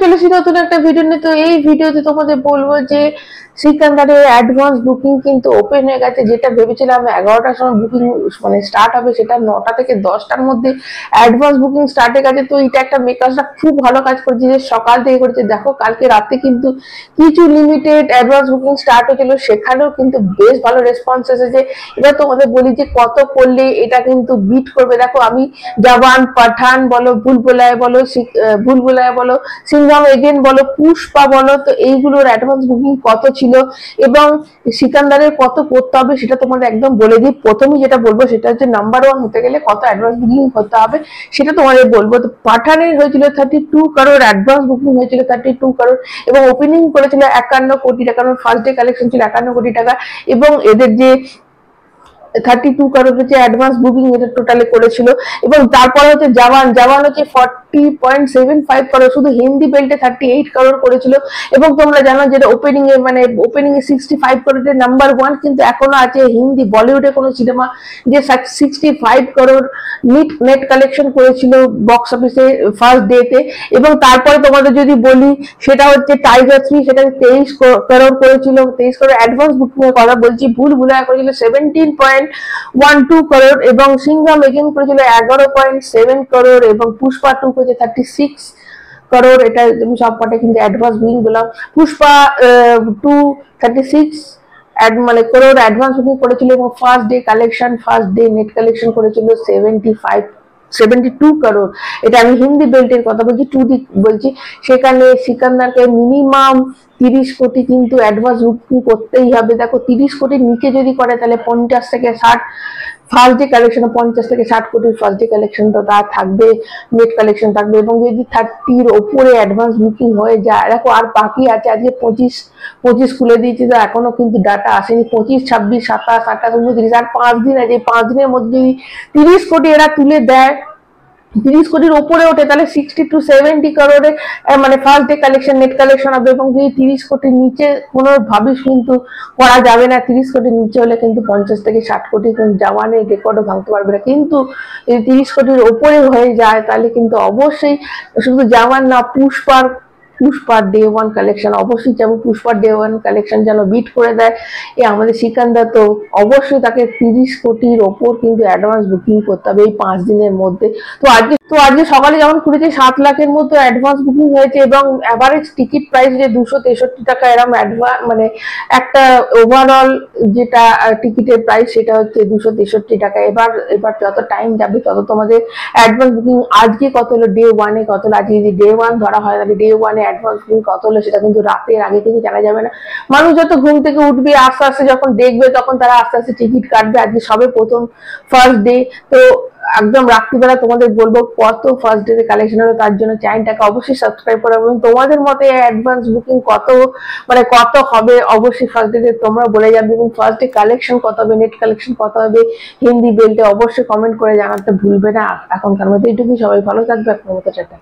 চলে এসেছি নতুন একটা ভিডিও নিয়ে। তো এই ভিডিওতে তোমাদের বলবো যে সিকান্দারের অ্যাডভান্স বুকিং কিন্তু ওপেন হয়ে গেছে। যেটা ভেবেছিলাম 11টার সময় বুকিং মানে স্টার্ট হবে, সেটা 9টা থেকে 10টার মধ্যে অ্যাডভান্স বুকিং স্টার্ট হয়ে গেছে। তো এটা একটা মেকার্সরা খুব ভালো কাজ করেছে যে সকাল থেকে করেছে। দেখো কালকে রাতে কিন্তু কিছু লিমিটেড অ্যাডভান্স বুকিং স্টার্ট হয়েছিল, সেখানেও কিন্তু বেশ ভালো রেসপন্স এসেছে। এবার তোমাদের বলি যে কত করলে এটা কিন্তু বিট করবে। দেখো আমি জওয়ান, পাঠান বলো, ভুলভুলাইয়া বলো, সিংঘাম এগেন বলো, পুষ্পা বলো, তো এইগুলোর অ্যাডভান্স বুকিং কত ছিল এবং সিকান্দারের কত করতে হবে সেটা তোমাদের একদম বলে দিই। প্রথমে যেটা বলবো সেটা হচ্ছে নাম্বার 1 হতে গেলে কত অ্যাডভান্স বুকিং হতে হবে সেটা তোমাদের বলবো। তো পাঠানের হয়েছিল 32 করোড়, অ্যাডভান্স বুকিং হয়েছিল 32 করোড় এবং ওপেনিং করেছিল 51 কোটি টাকা। কারণ ফার্স্ট ডে কালেকশন ছিল 51 কোটি টাকা এবং এদের যে 32 করোড় হচ্ছে অ্যাডভান্স বুকিং এটা টোটালি করেছিল। এবং তারপরে হচ্ছে জওয়ান হচ্ছে 40.75 করোড়, শুধু হিন্দি বেল্টে 38 করোড় করেছিল। এবং তোমরা জানো যেটা ওপেনিং এ 65 করোড়ের নাম্বার 1 কিন্তু এখনো আছে। হিন্দি বলিউডে কোনো সিনেমা যে 65 করোড় নেট কালেকশন করেছিল বক্স অফিসে ফার্স্ট ডেতে। এবং তারপরে তোমাদের যদি বলি সেটা হচ্ছে টাইগার 3, সেটা 23 করোড় করেছিল। 23 করোড় অ্যাডভান্স বুকিং এর কথা বলছি। ভুলভুলাইয়া করেছিল 17.12 করোড় এবং সিংঘাম এগেন করেছিল 11.7 করোড় এবং পুষ্পা 2 করেছে 36 করোড়। এটা সব কটা কিন্তু অ্যাডভান্স বুকিং বললাম। পুষ্পা 2 36 করোড় অ্যাডভান্স বুকিং করেছিল এবং ফার্স্ট ডে নেট কালেকশন করেছিল 72 করোড়। এটা আমি হিন্দি বেল্টের কথা বলছি, 2D বলছি। সেখানে সিকান্দারকে মিনিমাম 30 কোটি কিন্তু অ্যাডভান্স বুকিং করতেই হবে। দেখো 30 কোটির নিচে যদি করে তাহলে 50 থেকে 60 ফার্স্ট ডে কালেকশন, 50 থেকে 60 কোটির ফার্স্ট ডে কালেকশন তো তা থাকবে, নেট কালেকশন থাকবে। এবং যদি 30-র ওপরে অ্যাডভান্স বুকিং হয়ে যায়, দেখো আর বাকি আছে, আজকে 25 খুলে দিয়েছি তো এখনো কিন্তু ডাটা আসেনি। 25, 26, 27, 28, 29 আর 5 দিন আছে। 5 দিনের মধ্যে যদি 30 কোটি এরা তুলে দেয়, 30 কোটির ওপরে ওঠে, তাহলে 60 to 70 করোড়ে first day collection net collection হবে। এবং যদি 30 কোটির নিচে কোনোভাবেই কিন্তু করা যাবে না। 30 কোটির নিচে হলে কিন্তু 50 থেকে 60 কোটি জওয়ানের রেকর্ডও ভাঙতে পারবে না। কিন্তু যদি 30 কোটির ওপরে হয়ে যায় তাহলে কিন্তু অবশ্যই শুধু জওয়ান না, পুষ্পার ডে 1 কালেকশন অবশ্যই যাবো। পুষ্পার ডে 1 কালেকশন যেন বিট করে দেয় আমাদের সিকান্দার, তো অবশ্যই তাকে 30 কোটির ওপর কিন্তু অ্যাডভান্স বুকিং করতে হবে এই 5 দিনের মধ্যে। তো আজকে সকালে যেমন খুলেছে 7 লাখের মতো অ্যাডভান্স বুকিং হয়েছে এবং অ্যাভারেজ টিকিট প্রাইস যে 263 টাকা এরকম একটা ওভারঅল যেটা টিকিটের প্রাইস সেটা হচ্ছে 263 টাকা। এবার যত টাইম যাবে তত তোমাদের অ্যাডভান্স বুকিং আজকে কত হলো, ডে 1-এ কত হলো, আজকে যদি ডে 1 ধরা হয় তাহলে ডে 1-এ অ্যাডভান্স বুকিং কত হলো সেটা কিন্তু রাতের আগে থেকে জানা যাবে না। মানুষ যত ঘুম থেকে উঠবে আস্তে আস্তে যখন দেখবে তখন তারা আস্তে আস্তে টিকিট কাটবে। আজকে সবে প্রথম ফার্স্ট ডে, তো একদম রাত্রিবেলা তোমাদের বলবো কত ফার্স্ট ডে কালেকশন হলো। তার জন্য চ্যানেলটাকে অবশ্যই সাবস্ক্রাইব করো এবং তোমাদের মতে অ্যাডভান্স বুকিং কত হবে অবশ্যই ফার্স্ট ডে তোমরা বলে যাবে। এবং ফার্স্ট ডে কালেকশন কত হবে, নেট কালেকশন কত হবে হিন্দি বেল্টে অবশ্যই কমেন্ট করে জানাতে ভুলবে না। এখনকার মতো এইটুকুই, সবাই ভালো থাকবে। আপনার মতো টাটা।